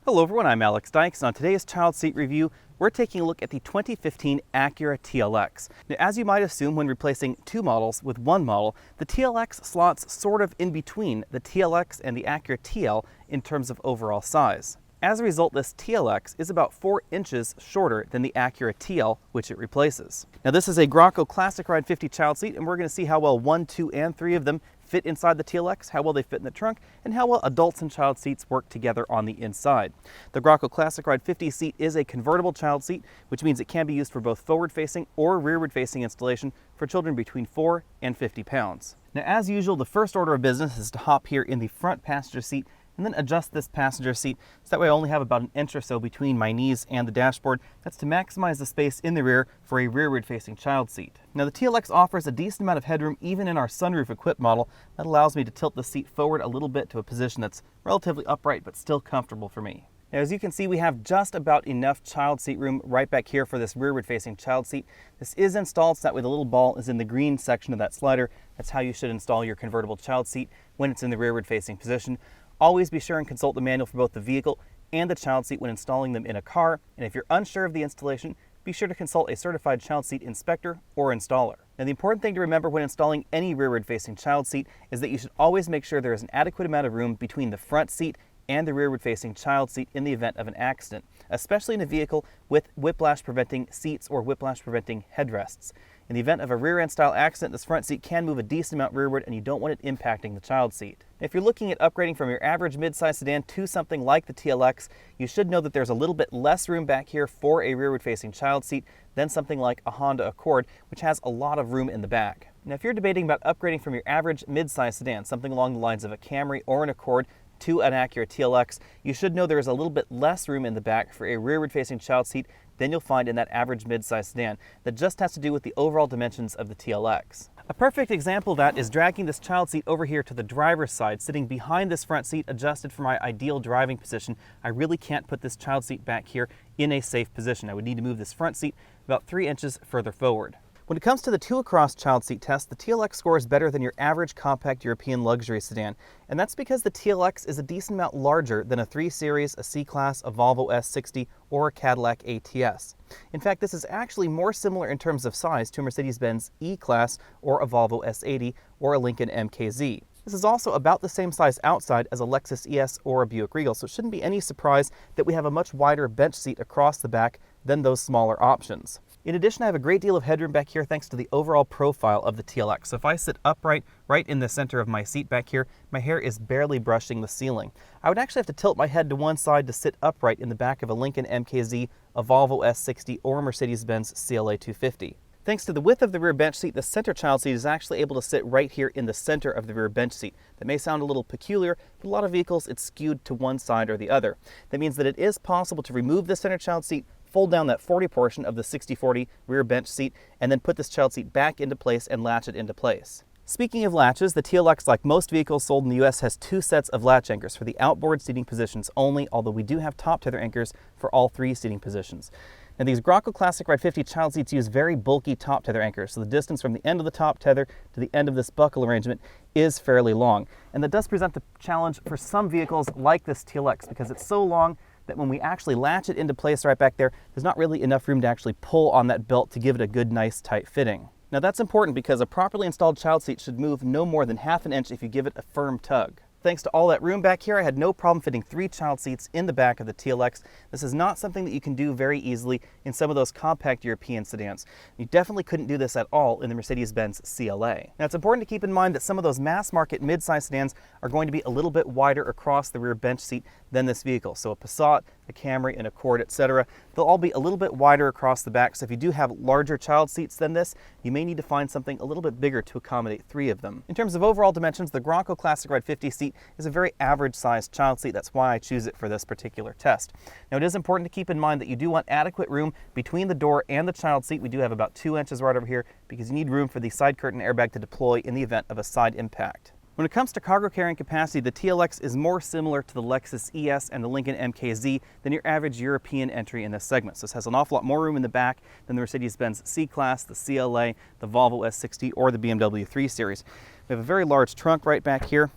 Hello everyone, I'm Alex Dykes, and on today's child seat review, we're taking a look at the 2015 Acura TLX. Now, as you might assume when replacing two models with one model, the TLX slots sort of in between the TLX and the Acura TL in terms of overall size. As a result, this TLX is about 4 inches shorter than the Acura TL, which it replaces. Now, this is a Graco Classic Ride 50 child seat, and we're going to see how well 1, 2, and 3 of them fit inside the TLX, how well they fit in the trunk, and how well adults and child seats work together on the inside. The Graco Classic Ride 50 seat is a convertible child seat, which means it can be used for both forward-facing or rearward-facing installation for children between 4 and 50 pounds. Now, as usual, the first order of business is to hop here in the front passenger seat and then adjust this passenger seat so that way I only have about an inch or so between my knees and the dashboard. That's to maximize the space in the rear for a rearward-facing child seat. Now, the TLX offers a decent amount of headroom even in our sunroof-equipped model. That allows me to tilt the seat forward a little bit to a position that's relatively upright but still comfortable for me. Now, as you can see, we have just about enough child seat room right back here for this rearward-facing child seat. This is installed so that way the little ball is in the green section of that slider. That's how you should install your convertible child seat when it's in the rearward-facing position. Always be sure and consult the manual for both the vehicle and the child seat when installing them in a car. And if you're unsure of the installation, be sure to consult a certified child seat inspector or installer. Now, the important thing to remember when installing any rearward-facing child seat is that you should always make sure there is an adequate amount of room between the front seat and the rearward-facing child seat in the event of an accident, especially in a vehicle with whiplash-preventing seats or whiplash-preventing headrests. In the event of a rear-end style accident, this front seat can move a decent amount rearward and you don't want it impacting the child seat. If you're looking at upgrading from your average mid-size sedan to something like the TLX, you should know that there's a little bit less room back here for a rearward-facing child seat than something like a Honda Accord, which has a lot of room in the back. Now, if you're debating about upgrading from your average mid-size sedan, something along the lines of a Camry or an Accord, to an Acura TLX, you should know there is a little bit less room in the back for a rearward-facing child seat than you'll find in that average mid-size sedan. That just has to do with the overall dimensions of the TLX. A perfect example of that is dragging this child seat over here to the driver's side, sitting behind this front seat adjusted for my ideal driving position. I really can't put this child seat back here in a safe position. I would need to move this front seat about 3 inches further forward. When it comes to the 2-across child seat test, the TLX scores better than your average compact European luxury sedan, and that's because the TLX is a decent amount larger than a 3 Series, a C-Class, a Volvo S60, or a Cadillac ATS. In fact, this is actually more similar in terms of size to a Mercedes-Benz E-Class or a Volvo S80 or a Lincoln MKZ. This is also about the same size outside as a Lexus ES or a Buick Regal, so it shouldn't be any surprise that we have a much wider bench seat across the back than those smaller options. In addition, I have a great deal of headroom back here thanks to the overall profile of the TLX. So if I sit upright right in the center of my seat back here, my hair is barely brushing the ceiling. I would actually have to tilt my head to one side to sit upright in the back of a Lincoln MKZ, a Volvo S60, or a Mercedes-Benz CLA 250. Thanks to the width of the rear bench seat, the center child seat is actually able to sit right here in the center of the rear bench seat. That may sound a little peculiar, but a lot of vehicles it's skewed to one side or the other. That means that it is possible to remove the center child seat, fold down that 40 portion of the 60/40 rear bench seat, and then put this child seat back into place and latch it into place. Speaking of latches, the TLX, like most vehicles sold in the US, has 2 sets of latch anchors for the outboard seating positions only, although we do have top tether anchors for all 3 seating positions. Now, these Graco Classic Ride 50 child seats use very bulky top tether anchors, so the distance from the end of the top tether to the end of this buckle arrangement is fairly long. And that does present the challenge for some vehicles like this TLX because it's so long that when we actually latch it into place right back there, there's not really enough room to actually pull on that belt to give it a good, nice, tight fitting. Now, that's important because a properly installed child seat should move no more than ½ an inch if you give it a firm tug. Thanks to all that room back here, I had no problem fitting 3 child seats in the back of the TLX. This is not something that you can do very easily in some of those compact European sedans. You definitely couldn't do this at all in the Mercedes-Benz CLA. Now, it's important to keep in mind that some of those mass-market mid-size sedans are going to be a little bit wider across the rear bench seat than this vehicle. So a Passat, a Camry, an Accord, etc. They'll all be a little bit wider across the back, so if you do have larger child seats than this, you may need to find something a little bit bigger to accommodate 3 of them. In terms of overall dimensions, the Graco Classic Ride 50 seat is a very average-sized child seat. That's why I choose it for this particular test. Now, it is important to keep in mind that you do want adequate room between the door and the child seat. We do have about 2 inches right over here because you need room for the side curtain airbag to deploy in the event of a side impact. When it comes to cargo carrying capacity, the TLX is more similar to the Lexus ES and the Lincoln MKZ than your average European entry in this segment. So this has an awful lot more room in the back than the Mercedes-Benz C-Class, the CLA, the Volvo S60, or the BMW 3 Series. We have a very large trunk right back here.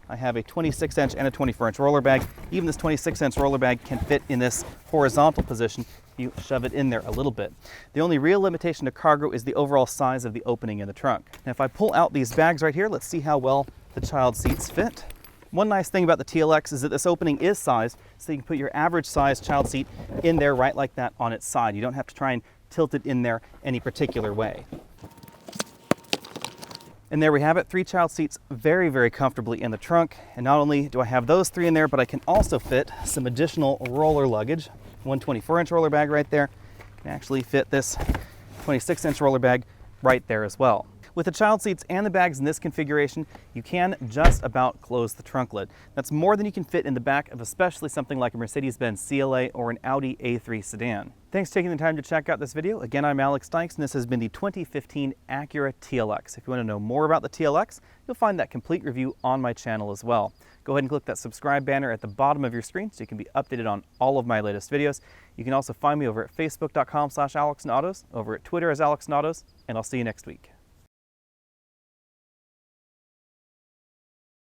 I have a 26-inch and a 24-inch roller bag. Even this 26-inch roller bag can fit in this horizontal position if you shove it in there a little bit. The only real limitation to cargo is the overall size of the opening in the trunk. Now if I pull out these bags right here, let's see how well the child seats fit. One nice thing about the TLX is that this opening is sized, so you can put your average size child seat in there right like that on its side. You don't have to try and tilt it in there any particular way. And there we have it, 3 child seats very, very comfortably in the trunk. And not only do I have those 3 in there, but I can also fit some additional roller luggage. One 24-inch roller bag right there. Can actually fit this 26-inch roller bag right there as well. With the child seats and the bags in this configuration, you can just about close the trunk lid. That's more than you can fit in the back of especially something like a Mercedes-Benz CLA or an Audi A3 sedan. Thanks for taking the time to check out this video. Again, I'm Alex Dykes, and this has been the 2015 Acura TLX. If you want to know more about the TLX, you'll find that complete review on my channel as well. Go ahead and click that subscribe banner at the bottom of your screen so you can be updated on all of my latest videos. You can also find me over at facebook.com/AlexNautos, over at Twitter as AlexNautos, and I'll see you next week.